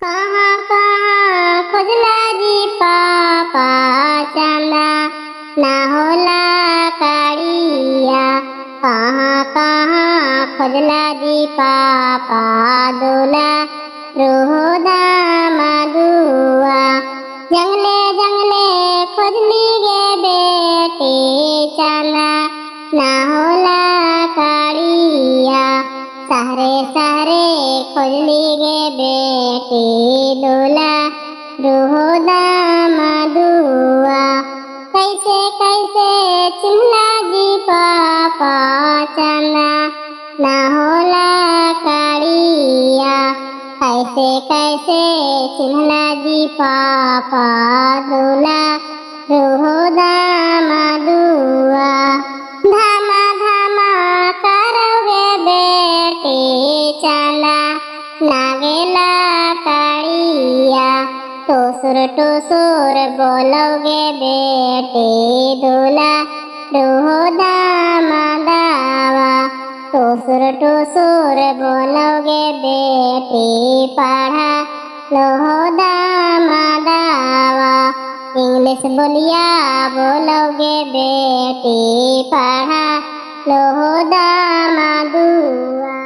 कहाँ कहाँ खोजला जी पापा चांदा ना होला काड़िया। कहाँ कहाँ खोजला जी पापा दूला रोदा मधुआ। जंगले जंगले खोजली गे बेटी चांदा ना होला काड़िया। सहरे सहरे खोजली गे बेटी दूला रोदा मधुआ। कैसे कैसे चिन्हला जी पापा चांदा ना होला काड़िया। कैसे कैसे चिन्हला जी पापा दूला रोदा मधुआ। धामा धामा करोगे बेटी चांदा नागेला काड़िया। टुसुर बोलोगे बेटी दूला रोदा मदावा। टुसुर बोलोगे बेटी पढ़ा लोदा मदावा। इंग्लिश बोलिया बोलोगे बेटी पढ़ा लोदा मधुआ।